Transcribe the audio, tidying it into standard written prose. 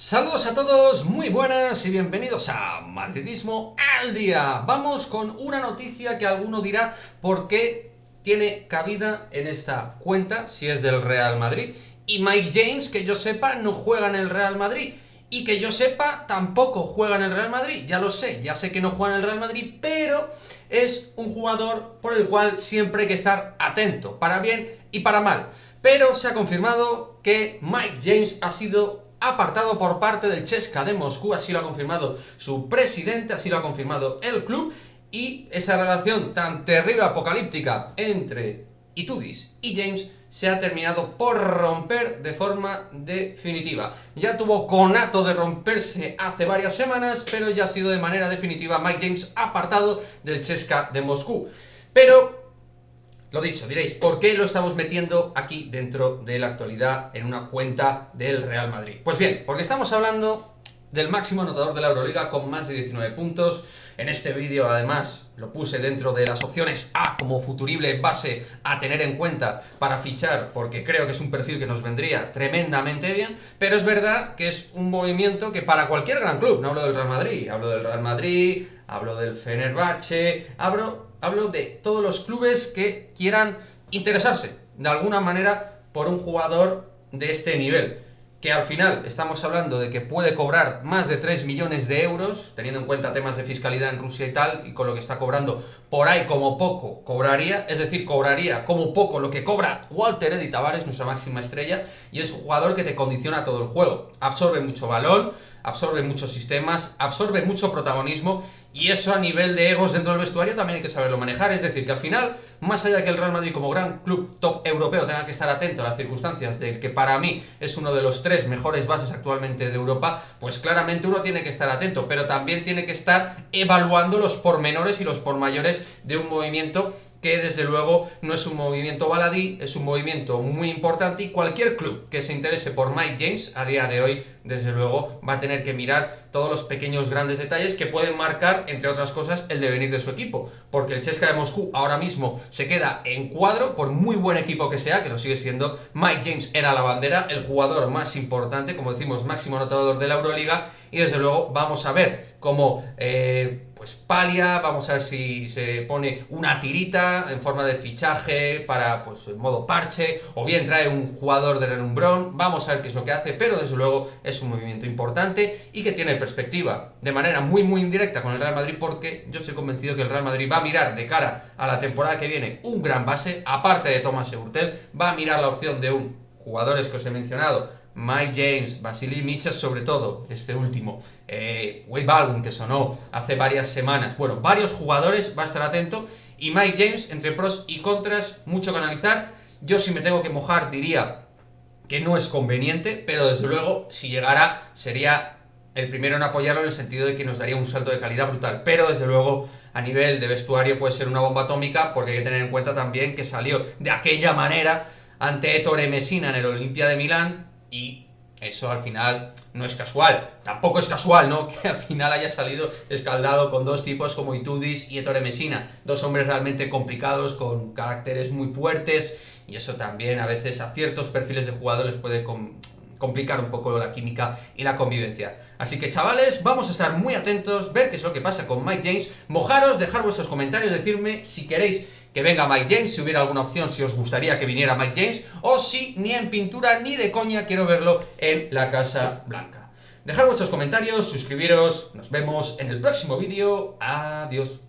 Saludos a todos, muy buenas y bienvenidos a Madridismo al Día. Vamos con una noticia que alguno dirá por qué tiene cabida en esta cuenta, si es del Real Madrid. Y Mike James, que yo sepa, no juega en el Real Madrid. Y que yo sepa, tampoco juega en el Real Madrid. Ya lo sé, ya sé que no juega en el Real Madrid, pero es un jugador por el cual siempre hay que estar atento, para bien y para mal. Pero se ha confirmado que Mike James ha sido apartado por parte del CSKA de Moscú, así lo ha confirmado su presidente, así lo ha confirmado el club, y esa relación tan terrible, apocalíptica entre Itudis y James se ha terminado por romper de forma definitiva. Ya tuvo conato de romperse hace varias semanas, pero ya ha sido de manera definitiva Mike James apartado del CSKA de Moscú. Pero lo dicho, diréis, ¿por qué lo estamos metiendo aquí dentro de la actualidad en una cuenta del Real Madrid? Pues bien, porque estamos hablando del máximo anotador de la Euroliga con más de 19 puntos. En este vídeo, además, lo puse dentro de las opciones A como futurible base a tener en cuenta para fichar, porque creo que es un perfil que nos vendría tremendamente bien, pero es verdad que es un movimiento que para cualquier gran club, no hablo del Real Madrid, hablo del Real Madrid, hablo del Fenerbahce, hablo de todos los clubes que quieran interesarse de alguna manera por un jugador de este nivel, que al final estamos hablando de que puede cobrar más de 3 millones de euros, teniendo en cuenta temas de fiscalidad en Rusia y tal, y con lo que está cobrando, por ahí como poco cobraría, es decir, cobraría como poco lo que cobra Walter Eddy Tavares, nuestra máxima estrella, y es un jugador que te condiciona todo el juego, absorbe mucho balón, absorbe muchos sistemas, absorbe mucho protagonismo, y eso a nivel de egos dentro del vestuario también hay que saberlo manejar. Es decir, que al final, más allá de que el Real Madrid como gran club top europeo tenga que estar atento a las circunstancias del que para mí es uno de los 3 mejores bases actualmente de Europa, pues claramente uno tiene que estar atento, pero también tiene que estar evaluando los pormenores y los pormayores de un movimiento que desde luego no es un movimiento baladí, es un movimiento muy importante, y cualquier club que se interese por Mike James a día de hoy, desde luego, va a tener que mirar todos los pequeños grandes detalles que pueden marcar, entre otras cosas, el devenir de su equipo, porque el CSKA de Moscú ahora mismo se queda en cuadro, por muy buen equipo que sea, que lo sigue siendo. Mike James era la bandera, el jugador más importante, como decimos, máximo anotador de la Euroliga, y desde luego vamos a ver cómo pues palia, vamos a ver si se pone una tirita en forma de fichaje para, pues, en modo parche, o bien trae un jugador de relumbrón, vamos a ver qué es lo que hace, pero desde luego es un movimiento importante y que tiene perspectiva de manera muy indirecta con el Real Madrid, porque yo estoy convencido que el Real Madrid va a mirar de cara a la temporada que viene un gran base, aparte de Thomas Hurtel, va a mirar la opción de jugadores que os he mencionado, Mike James, Vasily Mitchell, sobre todo, este último, Wade Baldwin, que sonó hace varias semanas, bueno, varios jugadores, va a estar atento, y Mike James, entre pros y contras, mucho que analizar. Yo, si me tengo que mojar, diría que no es conveniente, pero desde luego, si llegara, sería el primero en apoyarlo, en el sentido de que nos daría un salto de calidad brutal, pero desde luego a nivel de vestuario puede ser una bomba atómica, porque hay que tener en cuenta también que salió de aquella manera ante Ettore Messina en el Olimpia de Milán, y eso al final no es casual. Tampoco es casual, ¿no?, que al final haya salido escaldado con dos tipos como Itudis y Ettore Messina, dos hombres realmente complicados, con caracteres muy fuertes, y eso también a veces a ciertos perfiles de jugadores puede complicar un poco la química y la convivencia. Así que, chavales, vamos a estar muy atentos, ver qué es lo que pasa con Mike James. Mojaros, dejar vuestros comentarios, decirme si queréis que venga Mike James, si hubiera alguna opción, si os gustaría que viniera Mike James, o si ni en pintura ni de coña quiero verlo en la Casa Blanca. Dejad vuestros comentarios, suscribiros, nos vemos en el próximo vídeo. Adiós.